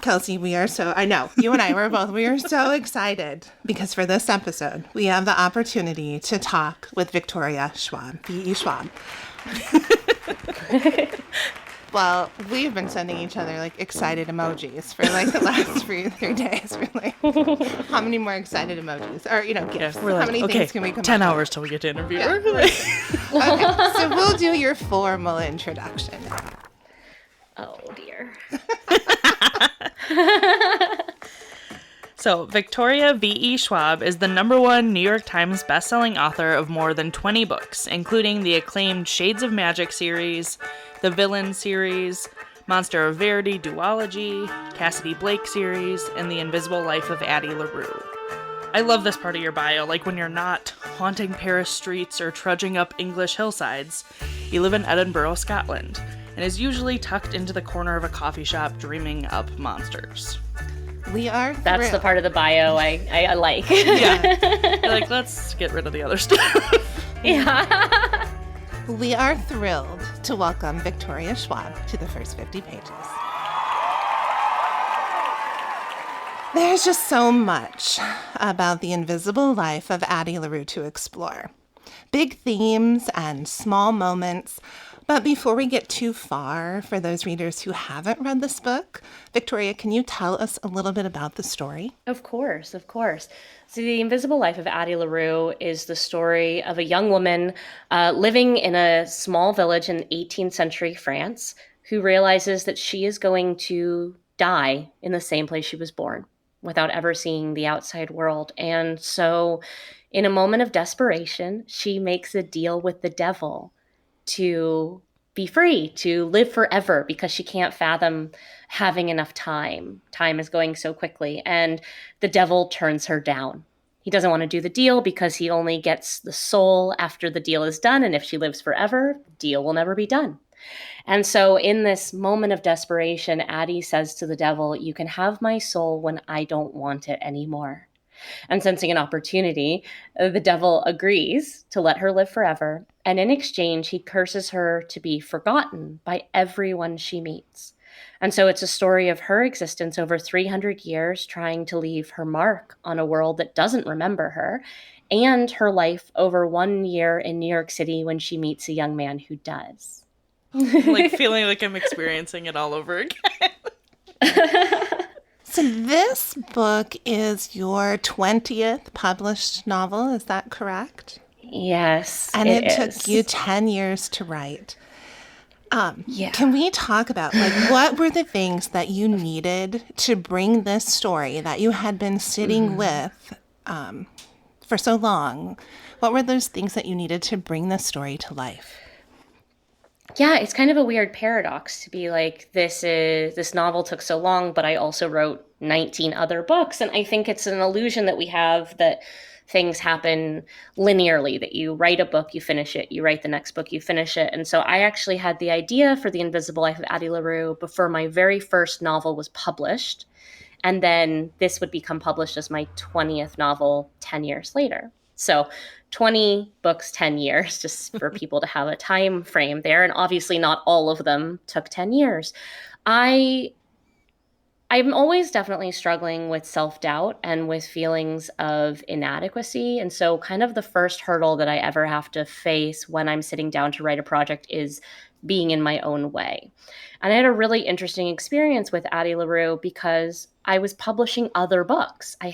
Kelsey, I know, you and I we are so excited because for this episode, we have the opportunity to talk with Victoria Schwab, V.E. Schwab. Well, we've been sending each other like excited emojis for like the last 3 days. We're like, how many more excited emojis? Or, gifts. We're like, how many things can we come 10 up hours with? till we get to interview Yeah, her. right. Okay, so we'll do your formal introduction. Oh, dear. So, Victoria V.E. Schwab is the #1 New York Times bestselling author of more than 20 books, including the acclaimed Shades of Magic series, the Villain series, Monster of Verity duology, Cassidy Blake series, and The Invisible Life of Addie LaRue. I love this part of your bio, like when you're not haunting Paris streets or trudging up English hillsides, you live in Edinburgh, Scotland, and is usually tucked into the corner of a coffee shop dreaming up monsters. That's the part of the bio I like. Yeah. You're like, let's get rid of the other stuff. Yeah. We are thrilled to welcome Victoria Schwab to the first 50 pages. There's just so much about the invisible life of Addie LaRue to explore. Big themes and small moments. But before we get too far, for those readers who haven't read this book, Victoria, can you tell us a little bit about the story? Of course. So The Invisible Life of Addie LaRue is the story of a young woman living in a small village in 18th century France who realizes that she is going to die in the same place she was born without ever seeing the outside world. And so in a moment of desperation, she makes a deal with the devil to be free, to live forever, because she can't fathom having enough time. Time is going so quickly, and the devil turns her down. He doesn't want to do the deal because he only gets the soul after the deal is done, and if she lives forever, the deal will never be done. And so in this moment of desperation, Addie says to the devil, "You can have my soul when I don't want it anymore." And sensing an opportunity, the devil agrees to let her live forever. And in exchange, he curses her to be forgotten by everyone she meets. And so it's a story of her existence over 300 years, trying to leave her mark on a world that doesn't remember her, and her life over 1 year in New York City when she meets a young man who does. Like feeling like I'm experiencing it all over again. So this book is your 20th published novel, is that correct? Yes, And it took you 10 years to write. Can we talk about, what were the things that you needed to bring this story that you had been sitting with for so long? What were those things that you needed to bring this story to life? Yeah, it's kind of a weird paradox to be like, this novel took so long, but I also wrote 19 other books. And I think it's an illusion that we have that things happen linearly, that you write a book, you finish it, you write the next book, you finish it. And so I actually had the idea for The Invisible Life of Addie LaRue before my very first novel was published. And then this would become published as my 20th novel 10 years later. So 20 books, 10 years, just for people to have a time frame there. And obviously not all of them took 10 years. I'm always definitely struggling with self-doubt and with feelings of inadequacy. And so kind of the first hurdle that I ever have to face when I'm sitting down to write a project is being in my own way. And I had a really interesting experience with Addie LaRue because I was publishing other books. I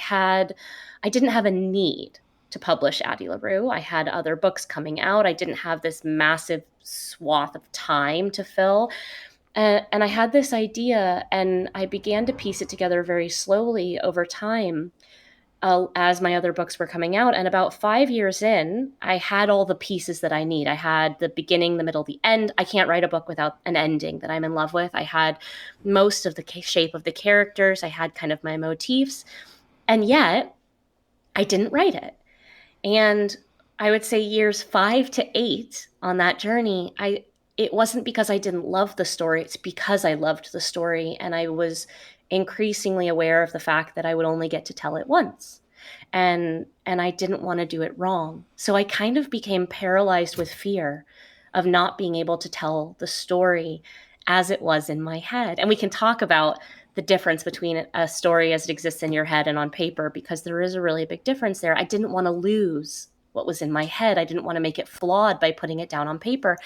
didn't have a need to publish Addie LaRue. I had other books coming out. I didn't have this massive swath of time to fill. And I had this idea, and I began to piece it together very slowly over time as my other books were coming out. And about 5 years in, I had all the pieces that I need. I had the beginning, the middle, the end. I can't write a book without an ending that I'm in love with. I had most of the shape of the characters. I had kind of my motifs. And yet, I didn't write it. And I would say years 5 to 8 on that journey, it wasn't because I didn't love the story. It's because I loved the story. And I was increasingly aware of the fact that I would only get to tell it once. And I didn't want to do it wrong. So I kind of became paralyzed with fear of not being able to tell the story as it was in my head. And we can talk about the difference between a story as it exists in your head and on paper, because there is a really big difference there. I didn't want to lose what was in my head. I didn't want to make it flawed by putting it down on paper.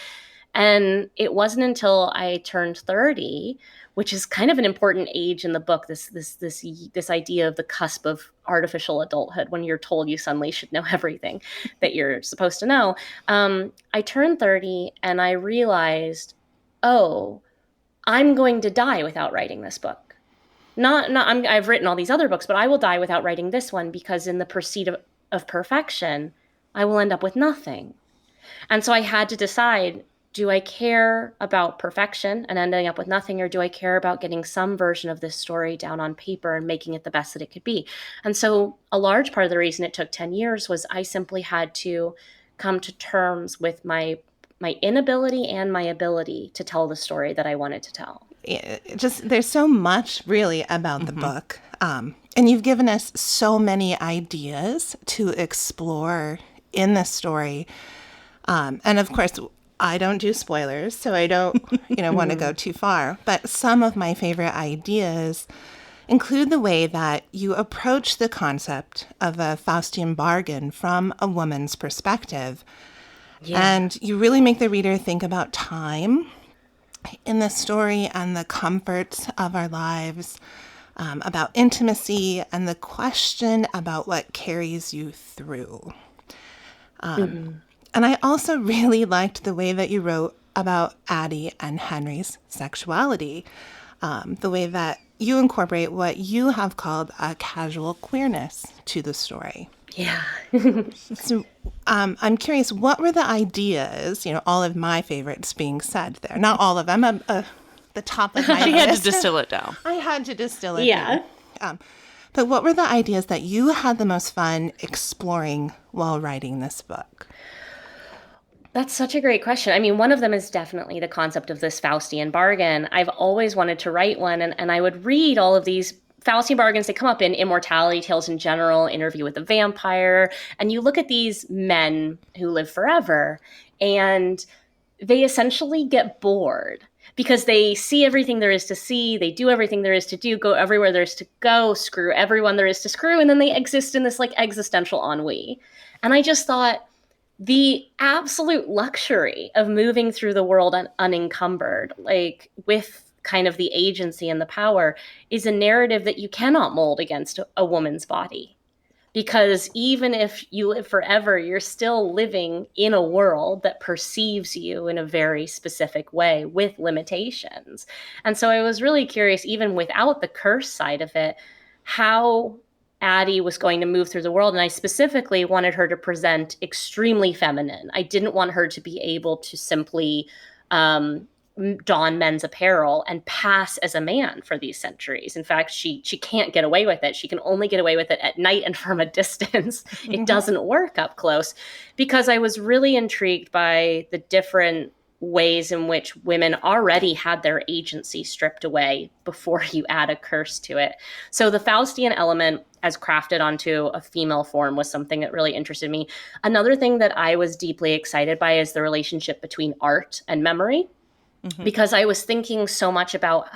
And it wasn't until I turned 30, which is kind of an important age in the book, this idea of the cusp of artificial adulthood, when you're told you suddenly should know everything that you're supposed to know. I turned 30 and I realized, oh, I'm going to die without writing this book. I've written all these other books, but I will die without writing this one, because in the pursuit of perfection, I will end up with nothing. And so I had to decide, do I care about perfection and ending up with nothing, or do I care about getting some version of this story down on paper and making it the best that it could be? And so a large part of the reason it took 10 years was I simply had to come to terms with my inability and my ability to tell the story that I wanted to tell. There's so much really about the book. And you've given us so many ideas to explore in the story. And of course, I don't do spoilers, so I don't, want to go too far. But some of my favorite ideas include the way that you approach the concept of a Faustian bargain from a woman's perspective. Yeah. And you really make the reader think about time in the story and the comforts of our lives, about intimacy and the question about what carries you through. And I also really liked the way that you wrote about Addie and Henry's sexuality, the way that you incorporate what you have called a casual queerness to the story. Yeah. So I'm curious, what were the ideas, all of my favorites being said there? Not all of them, the top of my list. She had to distill it down. I had to distill it down. But what were the ideas that you had the most fun exploring while writing this book? That's such a great question. I mean, one of them is definitely the concept of this Faustian bargain. I've always wanted to write one, and I would read all of these Faustian bargains. They come up in immortality tales in general, Interview with a Vampire, and you look at these men who live forever, and they essentially get bored because they see everything there is to see, they do everything there is to do, go everywhere there is to go, screw everyone there is to screw, and then they exist in this like existential ennui. And I just thought, the absolute luxury of moving through the world unencumbered, like with kind of the agency and the power, is a narrative that you cannot mold against a woman's body. Because even if you live forever, you're still living in a world that perceives you in a very specific way with limitations. And so I was really curious, even without the curse side of it, how Addie was going to move through the world. And I specifically wanted her to present extremely feminine. I didn't want her to be able to simply don men's apparel and pass as a man for these centuries. In fact, she can't get away with it. She can only get away with it at night and from a distance. It doesn't work up close, because I was really intrigued by the different ways in which women already had their agency stripped away before you add a curse to it. So the Faustian element as crafted onto a female form was something that really interested me. Another thing that I was deeply excited by is the relationship between art and memory. Because I was thinking so much about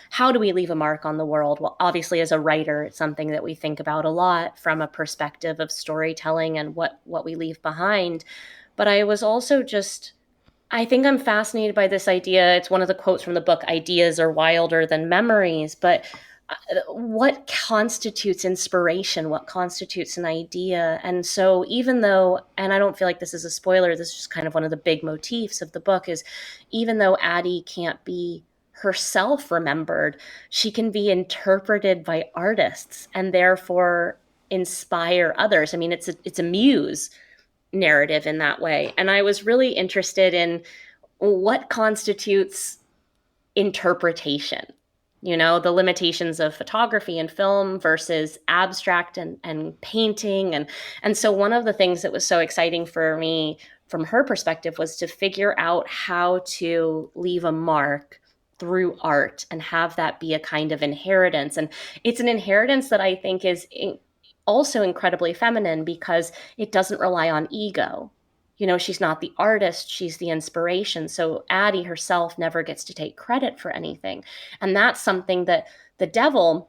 how do we leave a mark on the world? Well, obviously, as a writer, it's something that we think about a lot from a perspective of storytelling and what we leave behind. But I was also I think I'm fascinated by this idea. It's one of the quotes from the book, ideas are wilder than memories. But what constitutes inspiration? What constitutes an idea? And so even though, and I don't feel like this is a spoiler, this is just kind of one of the big motifs of the book, is even though Addie can't be herself remembered, she can be interpreted by artists and therefore inspire others. I mean, it's a muse narrative in that way. And I was really interested in what constitutes interpretation. The limitations of photography and film versus abstract and painting. And so one of the things that was so exciting for me from her perspective was to figure out how to leave a mark through art and have that be a kind of inheritance. And it's an inheritance that I think is also incredibly feminine because it doesn't rely on ego. She's not the artist, she's the inspiration. So Addie herself never gets to take credit for anything. And that's something that the devil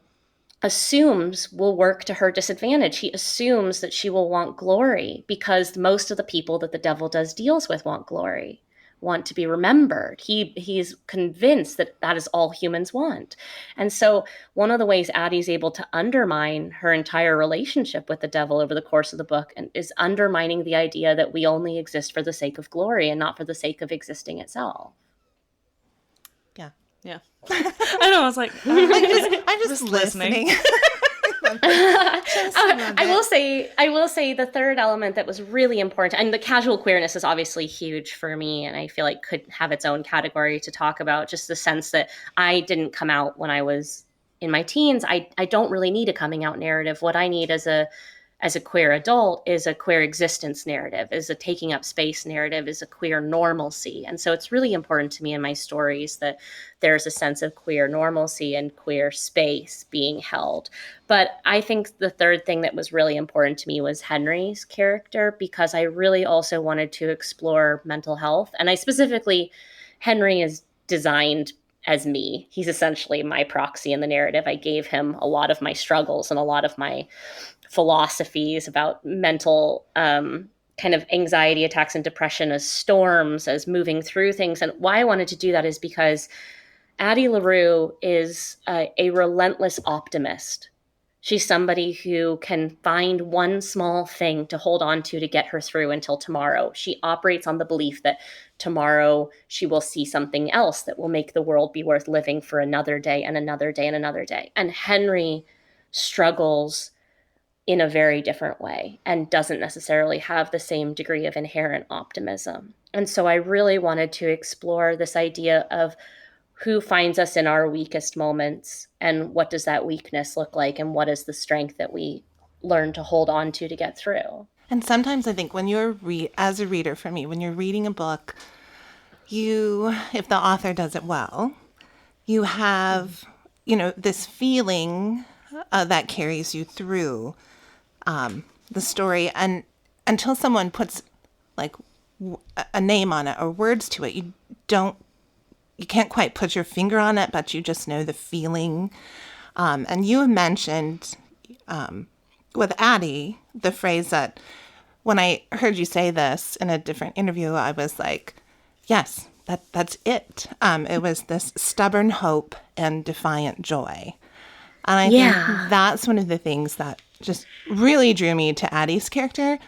assumes will work to her disadvantage. He assumes that she will want glory because most of the people that the devil does deals with want glory, want to be remembered. He's convinced that that is all humans want. And so one of the ways Addie's able to undermine her entire relationship with the devil over the course of the book is undermining the idea that we only exist for the sake of glory and not for the sake of existing itself. Yeah. I know. I was like, I'm just listening. I will say the third element that was really important, and the casual queerness is obviously huge for me, and I feel like could have its own category to talk about, just the sense that I didn't come out when I was in my teens. I don't really need a coming out narrative. What I need as a queer adult is a queer existence narrative, is a taking up space narrative, is a queer normalcy. And so it's really important to me in my stories that there's a sense of queer normalcy and queer space being held. But I think the third thing that was really important to me was Henry's character, because I really also wanted to explore mental health. And I specifically, Henry is designed as me. He's essentially my proxy in the narrative. I gave him a lot of my struggles and a lot of my philosophies about mental kind of anxiety attacks and depression as storms, as moving through things. And why I wanted to do that is because Addie LaRue is a relentless optimist. She's somebody who can find one small thing to hold on to get her through until tomorrow. She operates on the belief that tomorrow she will see something else that will make the world be worth living for another day and another day and another day. And Henry struggles in a very different way and doesn't necessarily have the same degree of inherent optimism. And so I really wanted to explore this idea of who finds us in our weakest moments and what does that weakness look like and what is the strength that we learn to hold on to get through. And sometimes I think when you're as a reader, for me, when you're reading a book, if the author does it well, you have, this feeling that carries you through the story, and until someone puts like a name on it or words to it, you can't quite put your finger on it, but you just know the feeling. And you mentioned with Addie the phrase that when I heard you say this in a different interview, I was like, yes, that's it. It was this stubborn hope and defiant joy. And I think that's one of the things that just really drew me to Addie's character.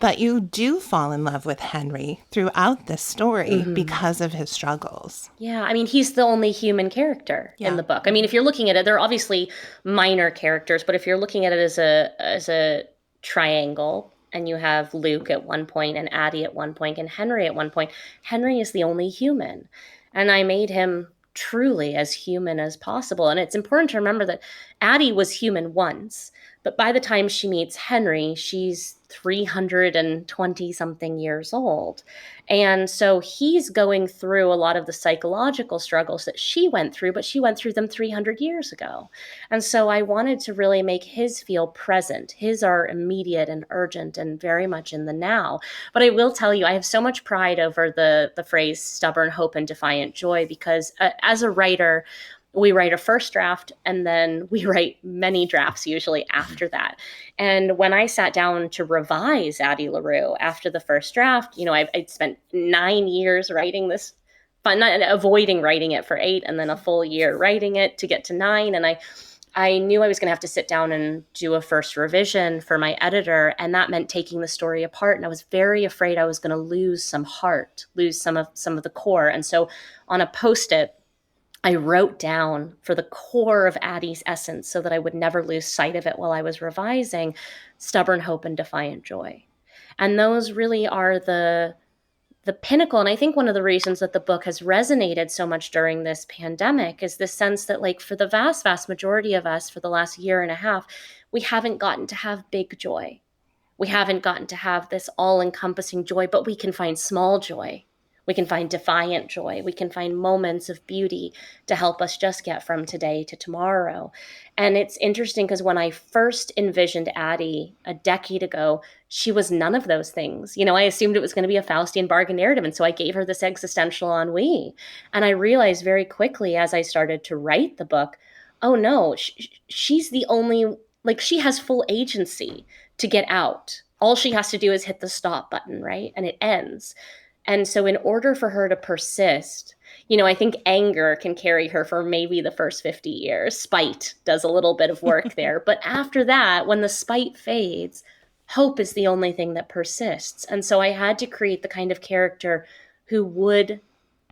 But you do fall in love with Henry throughout this story because of his struggles. Yeah, I mean, he's the only human character in the book. I mean, if you're looking at it, there are obviously minor characters, but if you're looking at it as a triangle, and you have Luke at one point and Addie at one point and Henry at one point, Henry is the only human. And I made him truly as human as possible. And it's important to remember that Addie was human once, but by the time she meets Henry, she's 320 something years old. And so he's going through a lot of the psychological struggles that she went through, but she went through them 300 years ago. And so I wanted to really make his feel present. His are immediate and urgent and very much in the now. But I will tell you, I have so much pride over the phrase stubborn hope and defiant joy, because as a writer, we write a first draft and then we write many drafts usually after that. And when I sat down to revise Addie LaRue after the first draft, I'd spent 9 years writing this, avoiding writing it for 8 and then a full year writing it to get to 9. And I knew I was going to have to sit down and do a first revision for my editor. And that meant taking the story apart. And I was very afraid I was going to lose some heart, lose some of the core. And so on a Post-it, I wrote down for the core of Addie's essence so that I would never lose sight of it while I was revising, stubborn hope and defiant joy. And those really are the pinnacle. And I think one of the reasons that the book has resonated so much during this pandemic is this sense that, like, for the vast, vast majority of us for the last year and a half, we haven't gotten to have big joy. We haven't gotten to have this all-encompassing joy, but we can find small joy. We can find defiant joy. We can find moments of beauty to help us just get from today to tomorrow. And it's interesting because when I first envisioned Addie a decade ago, she was none of those things. I assumed it was going to be a Faustian bargain narrative. And so I gave her this existential ennui. And I realized very quickly as I started to write the book, oh no, she's the only, like, she has full agency to get out. All she has to do is hit the stop button, right? And it ends. And so in order for her to persist, I think anger can carry her for maybe the first 50 years. Spite does a little bit of work there. But after that, when the spite fades, hope is the only thing that persists. And so I had to create the kind of character who would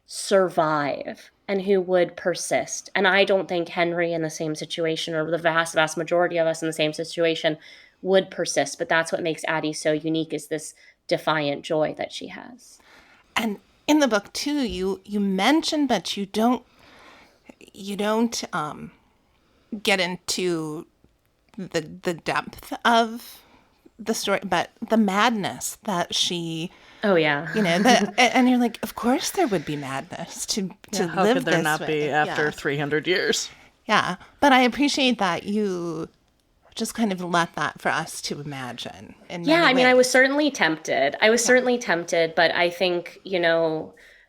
survive and who would persist. And I don't think Henry in the same situation, or the vast, vast majority of us in the same situation, would persist. But that's what makes Addie so unique, is this defiant joy that she has. And in the book too, you mention, but you don't get into the depth of the story, but the madness that she. Oh yeah. And you're like, of course there would be madness to how live could there this not way. be after 300 years? Yeah, but I appreciate that you just kind of let that for us to imagine. Yeah, I mean, I was certainly tempted. But I think,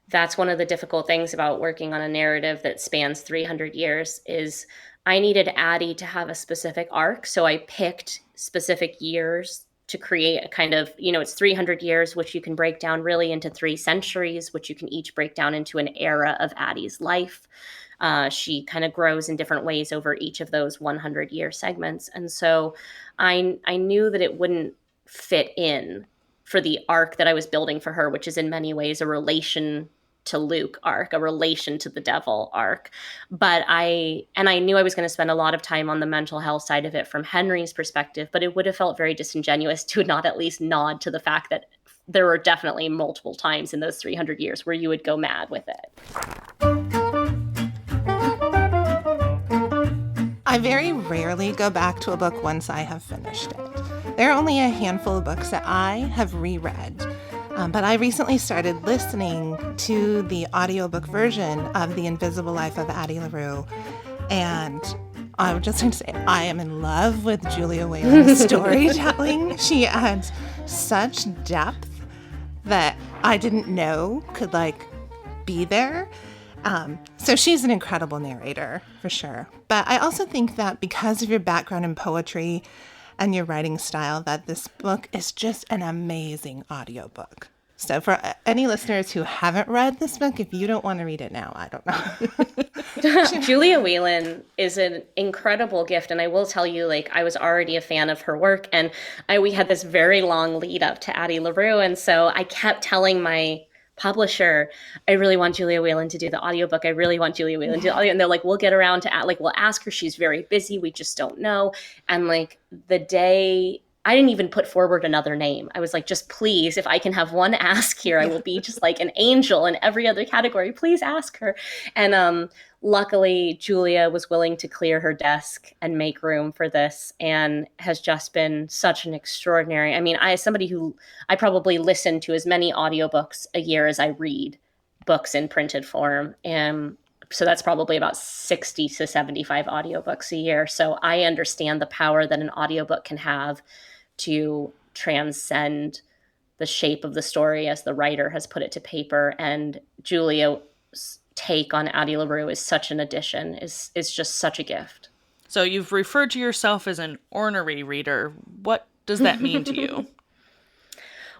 that's one of the difficult things about working on a narrative that spans 300 years is I needed Addie to have a specific arc. So I picked specific years to create a kind of, it's 300 years, which you can break down really into 3 centuries, which you can each break down into an era of Addie's life. She kind of grows in different ways over each of those 100-year segments. And so I knew that it wouldn't fit in for the arc that I was building for her, which is in many ways a relation to Luke arc, a relation to the devil arc. But I knew I was going to spend a lot of time on the mental health side of it from Henry's perspective, but it would have felt very disingenuous to not at least nod to the fact that there were definitely multiple times in those 300 years where you would go mad with it. I very rarely go back to a book once I have finished it. There are only a handful of books that I have reread, but I recently started listening to the audiobook version of The Invisible Life of Addie LaRue, and I would just like to say I am in love with Julia Whalen's storytelling. She adds such depth that I didn't know could be there. So she's an incredible narrator, for sure. But I also think that because of your background in poetry and your writing style, that this book is just an amazing audiobook. So for any listeners who haven't read this book, if you don't want to read it now, I don't know. Julia Whalen is an incredible gift. And I will tell you, I was already a fan of her work. And we had this very long lead up to Addie LaRue. And so I kept telling my publisher, I really want Julia Whalen to do the audiobook. I really want Julia Whalen to do the audio. And they're like, we'll get around to we'll ask her. She's very busy. We just don't know. And the day, I didn't even put forward another name. I was like, just please, if I can have one ask here, I will be just like an angel in every other category. Please ask her. And luckily, Julia was willing to clear her desk and make room for this, and has just been such an extraordinary. I mean, as somebody who I probably listen to as many audiobooks a year as I read books in printed form. And so that's probably about 60 to 75 audiobooks a year. So I understand the power that an audiobook can have to transcend the shape of the story as the writer has put it to paper. And Julia's take on Addie LaRue is such an addition, is just such a gift. So you've referred to yourself as an ornery reader. What does that mean to you?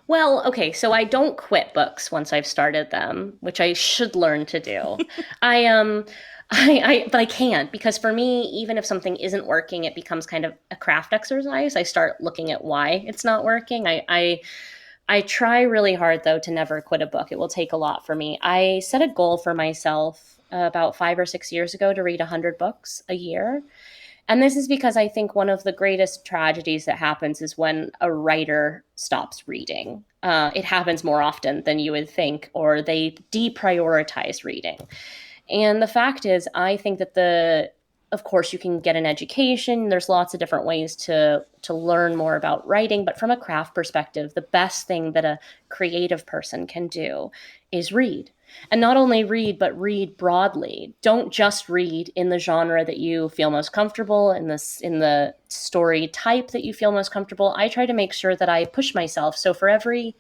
Well, okay, so I don't quit books once I've started them, which I should learn to do. But I can't, because for me, even if something isn't working, it becomes kind of a craft exercise. I start looking at why it's not working. I try really hard, though, to never quit a book. It will take a lot for me. I set a goal for myself about 5 or 6 years ago to read 100 books a year. And this is because I think one of the greatest tragedies that happens is when a writer stops reading. It happens more often than you would think, or they deprioritize reading. And the fact is, I think that of course, you can get an education. There's lots of different ways to learn more about writing. But from a craft perspective, the best thing that a creative person can do is read. And not only read, but read broadly. Don't just read in the genre that you feel most comfortable, in the story type that you feel most comfortable. I try to make sure that I push myself. So for every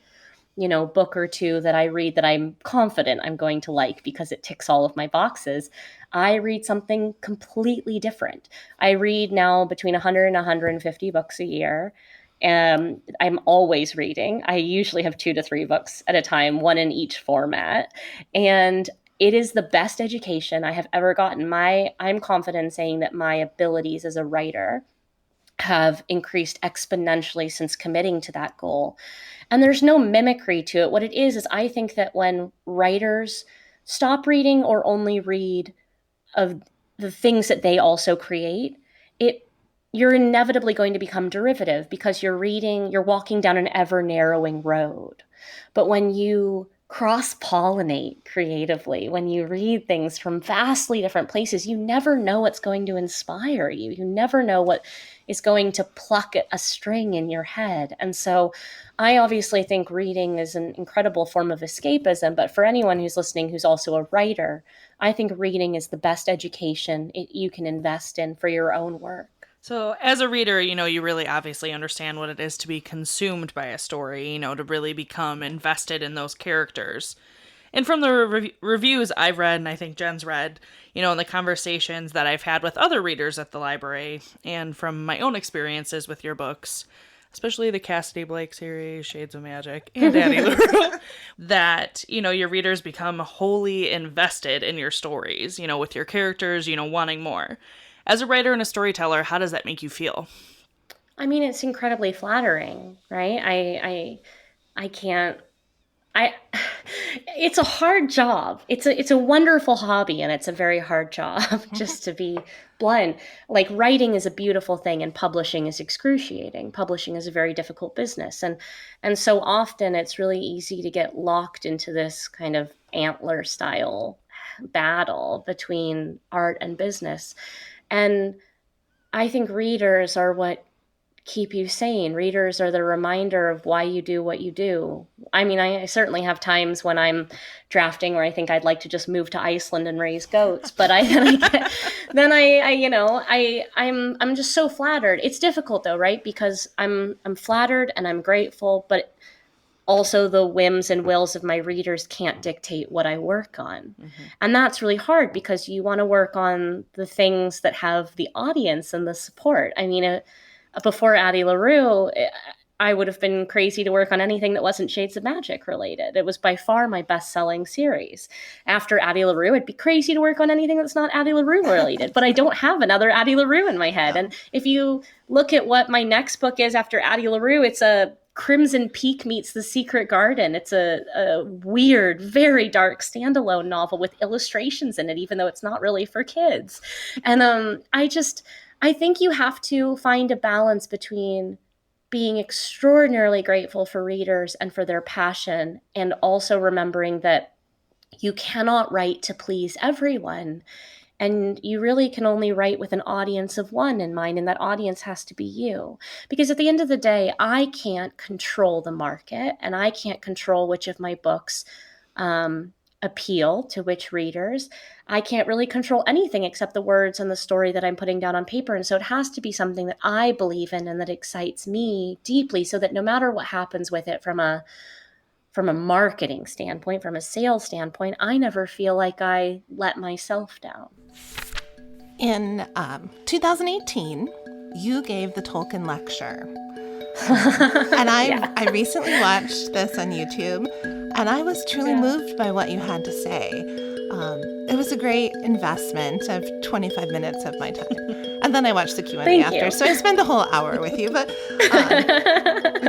book or two that I read that I'm confident I'm going to like because it ticks all of my boxes, I read something completely different. I read now between 100 and 150 books a year. I'm always reading. I usually have 2 to 3 books at a time, one in each format. And it is the best education I have ever gotten. I'm confident in saying that my abilities as a writer have increased exponentially since committing to that goal. And there's no mimicry to it. What it is I think that when writers stop reading or only read of the things that they also create, you're inevitably going to become derivative because you're walking down an ever narrowing road. But when you cross pollinate creatively, when you read things from vastly different places, you never know what's going to inspire you. You never know what is going to pluck at a string in your head. And so I obviously think reading is an incredible form of escapism, but for anyone who's listening who's also a writer, I think reading is the best education you can invest in for your own work. So as a reader, you really obviously understand what it is to be consumed by a story, to really become invested in those characters. And from the reviews I've read, and I think Jen's read, and the conversations that I've had with other readers at the library, and from my own experiences with your books, especially the Cassidy Blake series, Shades of Magic, and Addie LaRue, that, your readers become wholly invested in your stories, with your characters, wanting more. As a writer and a storyteller, how does that make you feel? I mean, it's incredibly flattering, right? I can't, I, it's a hard job. It's a wonderful hobby, and it's a very hard job, just to be blunt. Like, writing is a beautiful thing, and publishing is excruciating. Publishing is a very difficult business. And so often it's really easy to get locked into this kind of antler style battle between art and business. And I think readers are what keep you sane. Readers are the reminder of why you do what you do. I mean, I certainly have times when I'm drafting where I think I'd like to just move to Iceland and raise goats, but I'm just so flattered. It's difficult though, right? Because I'm flattered and I'm grateful, but also the whims and wills of my readers can't dictate what I work on. Mm-hmm. And that's really hard because you want to work on the things that have the audience and the support. I mean, before Addie LaRue, I would have been crazy to work on anything that wasn't Shades of Magic related. It was by far my best-selling series. After Addie LaRue, I'd be crazy to work on anything that's not Addie LaRue related, but I don't have another Addie LaRue in my head. And if you look at what my next book is after Addie LaRue, it's a Crimson Peak meets The Secret Garden. It's a weird, very dark standalone novel with illustrations in it, even though it's not really for kids. And I think you have to find a balance between being extraordinarily grateful for readers and for their passion, and also remembering that you cannot write to please everyone. And you really can only write with an audience of one in mind, and that audience has to be you. Because at the end of the day, I can't control the market, and I can't control which of my books appeal to which readers. I can't really control anything except the words and the story that I'm putting down on paper. And so it has to be something that I believe in and that excites me deeply, so that no matter what happens with it from a marketing standpoint, from a sales standpoint, I never feel like I let myself down. In 2018, you gave the Tolkien lecture. And I recently watched this on YouTube, and I was truly moved by what you had to say. It was a great investment of 25 minutes of my time. And then I watched the Q&A after, so I spent the whole hour with you. But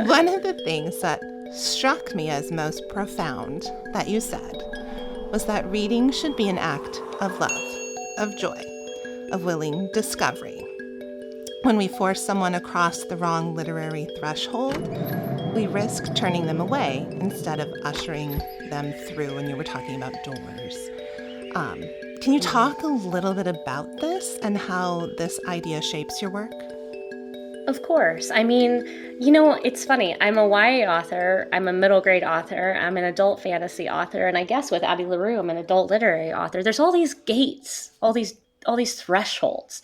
one of the things that struck me as most profound that you said was that reading should be an act of love, of joy, of willing discovery. When we force someone across the wrong literary threshold, we risk turning them away instead of ushering them through. When you were talking about doors, can you talk a little bit about this and how this idea shapes your work? Of course. I mean, it's funny. I'm a YA author. I'm a middle grade author. I'm an adult fantasy author. And I guess with Addie LaRue, I'm an adult literary author. There's all these gates, all these thresholds.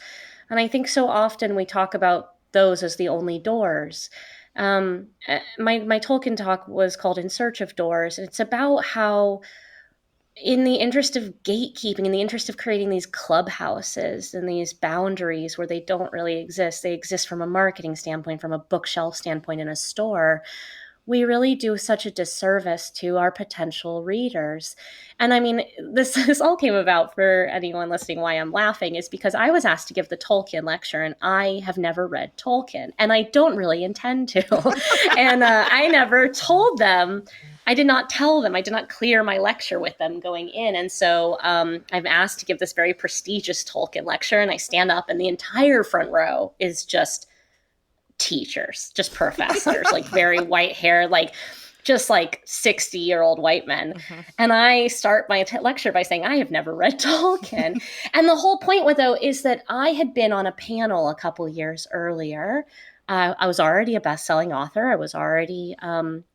And I think so often we talk about those as the only doors. My Tolkien talk was called In Search of Doors. And it's about how in the interest of gatekeeping, in the interest of creating these clubhouses and these boundaries where they don't really exist, they exist from a marketing standpoint, from a bookshelf standpoint in a store, we really do such a disservice to our potential readers. And I mean, this all came about, for anyone listening, why I'm laughing is because I was asked to give the Tolkien lecture, and I have never read Tolkien, and I don't really intend to. And I never told them. I did not tell them. I did not clear my lecture with them going in. And so I'm asked to give this very prestigious Tolkien lecture, and I stand up, and the entire front row is just teachers, just professors, like very white hair, like just like 60-year-old white men. Mm-hmm. And I start my lecture by saying, I have never read Tolkien. And the whole point with though is that I had been on a panel a couple years earlier. I was already a best-selling author. I was already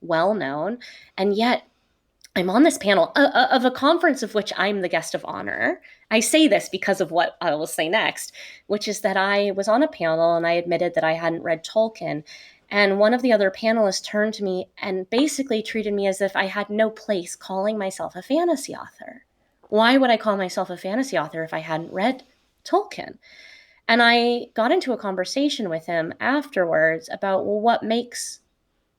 well-known. And yet I'm on this panel of a conference of which I'm the guest of honor. I say this because of what I will say next, which is that I was on a panel and I admitted that I hadn't read Tolkien. And one of the other panelists turned to me and basically treated me as if I had no place calling myself a fantasy author. Why would I call myself a fantasy author if I hadn't read Tolkien? And I got into a conversation with him afterwards about, well, what makes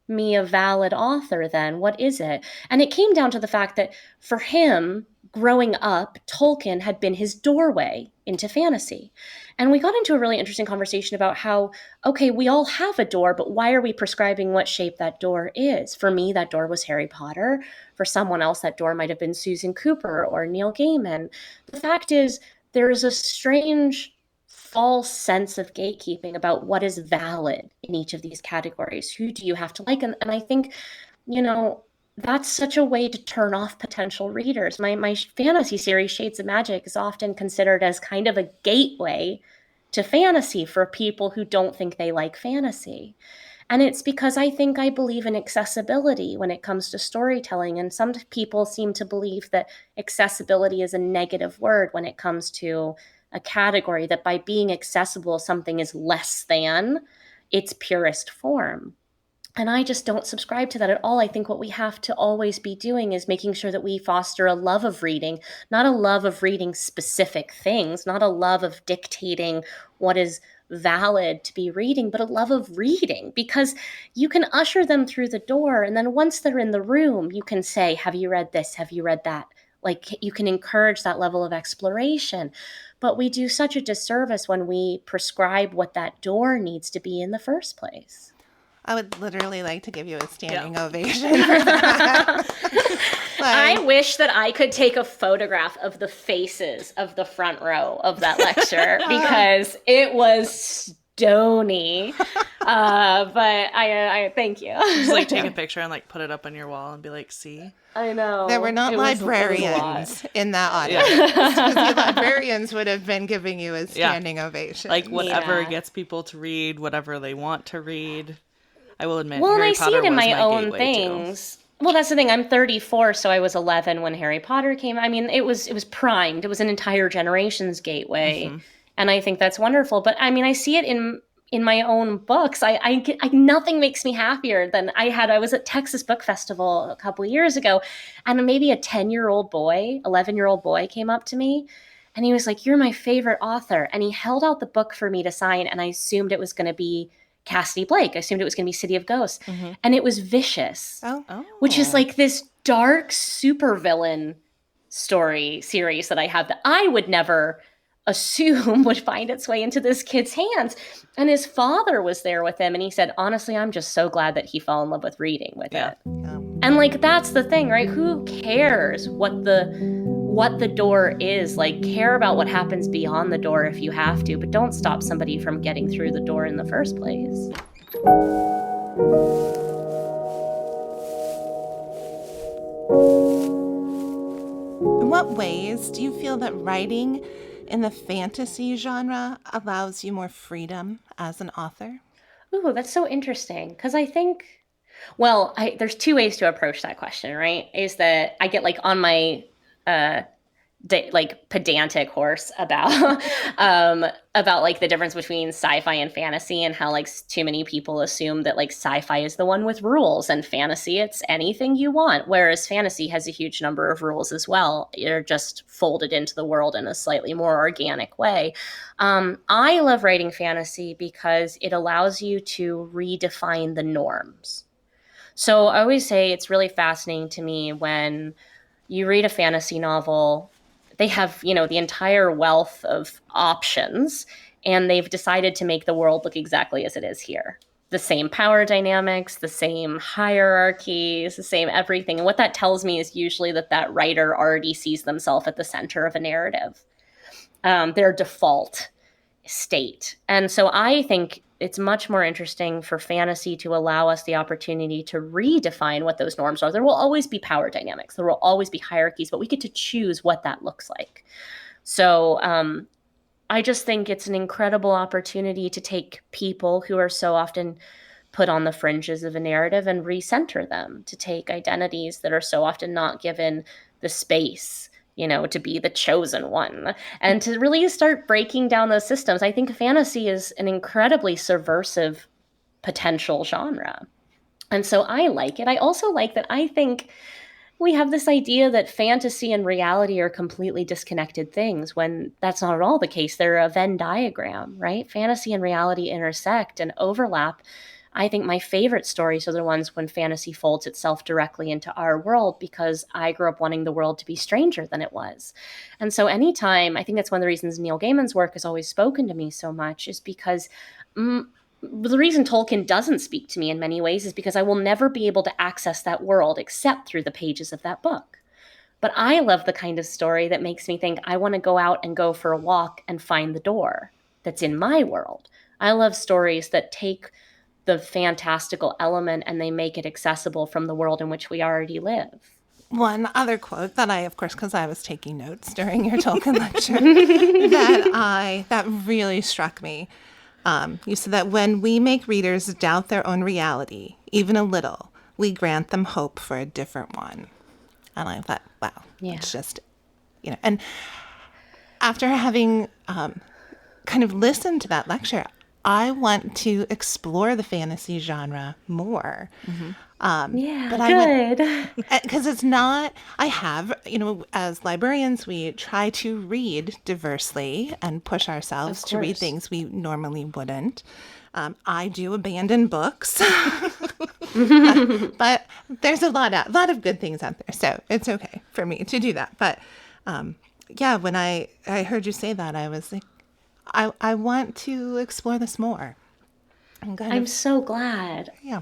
me a valid author then? What is it? And it came down to the fact that for him, growing up, Tolkien had been his doorway into fantasy. And we got into a really interesting conversation about how, okay, we all have a door, but why are we prescribing what shape that door is? For me, that door was Harry Potter. For someone else, that door might have been Susan Cooper or Neil Gaiman. The fact is, there is a strange false sense of gatekeeping about what is valid in each of these categories. Who do you have to like? And I think, that's such a way to turn off potential readers. My fantasy series, Shades of Magic, is often considered as kind of a gateway to fantasy for people who don't think they like fantasy. And it's because I believe in accessibility when it comes to storytelling. And some people seem to believe that accessibility is a negative word when it comes to a category, that by being accessible, something is less than its purest form. And I just don't subscribe to that at all. I think what we have to always be doing is making sure that we foster a love of reading, not a love of reading specific things, not a love of dictating what is valid to be reading, but a love of reading, because you can usher them through the door. And then once they're in the room, you can say, have you read this? Have you read that? Like, you can encourage that level of exploration. But we do such a disservice when we prescribe what that door needs to be in the first place. I would literally like to give you a standing ovation for that. I wish that I could take a photograph of the faces of the front row of that lecture because it was stony. But I thank you. Just take a picture and put it up on your wall and be like, see? I know. There were not librarians in that audience. The librarians would have been giving you a standing ovation. Whatever gets people to read, whatever they want to read. I will admit, well, Harry I Potter see it in was my own gateway things. Too. Well, that's the thing. I'm 34, so I was 11 when Harry Potter came. I mean, it was primed. It was an entire generation's gateway, and I think that's wonderful. But I mean, I see it in my own books. I nothing makes me happier than I was at Texas Book Festival a couple of years ago, and maybe a 10-year-old boy, 11-year-old boy came up to me, and he was like, "You're my favorite author," and he held out the book for me to sign, and I assumed it was going to be Cassidy Blake. I assumed it was going to be City of Ghosts. And it was Vicious, which is this dark supervillain story series that I have that I would never assume would find its way into this kid's hands. And his father was there with him, and he said, honestly, I'm just so glad that he fell in love with reading with it. And that's the thing, right? Who cares what the door is? Care about what happens beyond the door if you have to, but don't stop somebody from getting through the door in the first place. In what ways do you feel that writing in the fantasy genre allows you more freedom as an author? Ooh, that's so interesting, because I think, there's two ways to approach that question, right? Is that I get on my like pedantic horse about like the difference between sci-fi and fantasy, and how like too many people assume that like sci-fi is the one with rules and fantasy it's anything you want, whereas fantasy has a huge number of rules as well. They're just folded into the world in a slightly more organic way. I love writing fantasy because it allows you to redefine the norms. So I always say it's really fascinating to me when you read a fantasy novel. They have, the entire wealth of options, and they've decided to make the world look exactly as it is here. The same power dynamics, the same hierarchies, the same everything. And what that tells me is usually that writer already sees themselves at the center of a narrative, their default state. And so I think it's much more interesting for fantasy to allow us the opportunity to redefine what those norms are. There will always be power dynamics. There will always be hierarchies, but we get to choose what that looks like. So I just think it's an incredible opportunity to take people who are so often put on the fringes of a narrative and recenter them, to take identities that are so often not given the space, to be the chosen one, and to really start breaking down those systems. I think fantasy is an incredibly subversive potential genre. And so I like it. I also like that I think we have this idea that fantasy and reality are completely disconnected things, when that's not at all the case. They're a Venn diagram, right? Fantasy and reality intersect and overlap. I think my favorite stories are the ones when fantasy folds itself directly into our world, because I grew up wanting the world to be stranger than it was. And so anytime, I think that's one of the reasons Neil Gaiman's work has always spoken to me so much, is because the reason Tolkien doesn't speak to me in many ways is because I will never be able to access that world except through the pages of that book. But I love the kind of story that makes me think I want to go out and go for a walk and find the door that's in my world. I love stories that take the fantastical element and they make it accessible from the world in which we already live. One other quote that I, of course, because I was taking notes during your Tolkien lecture, that really struck me. You said that when we make readers doubt their own reality, even a little, we grant them hope for a different one. And I thought, wow, it's just, and after having kind of listened to that lecture, I want to explore the fantasy genre more. Mm-hmm. But good. Because it's not, I have, as librarians, we try to read diversely and push ourselves to read things we normally wouldn't. I do abandon books, but there's a lot of good things out there. So it's okay for me to do that. But when I heard you say that, I was like, I want to explore this more. I'm so glad. Yeah.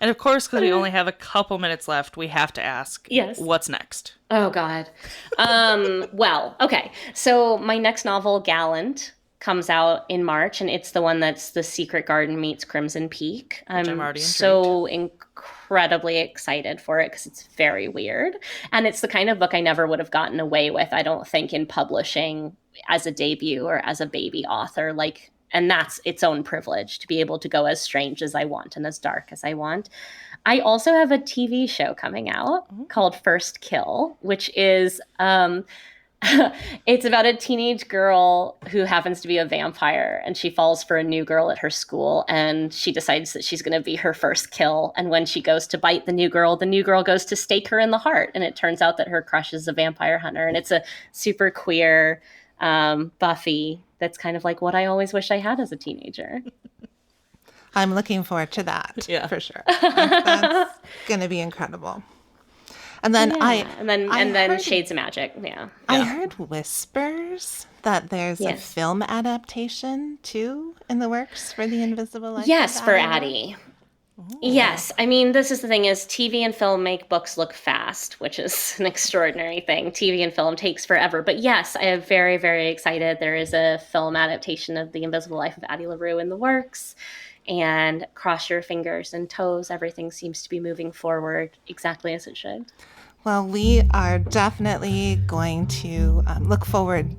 And of course, because we only have a couple minutes left, we have to ask, what's next? Oh, God. Well, okay. So my next novel, Gallant, comes out in March, and it's the one that's The Secret Garden meets Crimson Peak. I'm already so incredibly excited for it because it's very weird. And it's the kind of book I never would have gotten away with, I don't think, in publishing as a debut or as a baby author. And that's its own privilege, to be able to go as strange as I want and as dark as I want. I also have a TV show coming out called First Kill, which is it's about a teenage girl who happens to be a vampire, and she falls for a new girl at her school, and she decides that she's going to be her first kill. And when she goes to bite the new girl goes to stake her in the heart, and it turns out that her crush is a vampire hunter. And it's a super queer Buffy that's kind of like what I always wish I had as a teenager. I'm looking forward to that, for sure. That's going to be incredible. And then and then Shades of Magic. Yeah. I heard whispers that there's a film adaptation too in the works for The Invisible Life. Yes, for Addie. Ooh. Yes. I mean, this is the thing, is TV and film make books look fast, which is an extraordinary thing. TV and film takes forever. But yes, I am very, very excited. There is a film adaptation of The Invisible Life of Addie LaRue in the works. And cross your fingers and toes, everything seems to be moving forward exactly as it should. Well, we are definitely going to look forward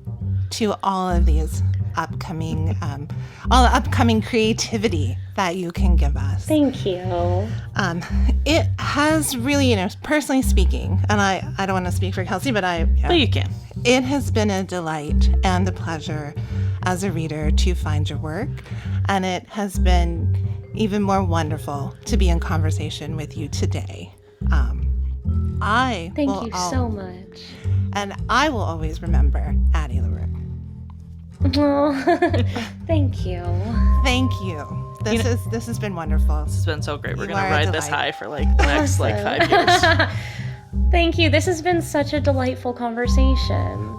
to all of these upcoming creativity that you can give us. Thank you. It has really, personally speaking, and I don't want to speak for Kelsey, but But you can. It has been a delight and a pleasure as a reader to find your work, and it has been even more wonderful to be in conversation with you today. Thank you so much. And I will always remember Addie LaRue. Oh, thank you. Thank you. This has been wonderful. This has been so great. We're You going to are a ride this delight. high for like the next like 5 years. Thank you. This has been such a delightful conversation.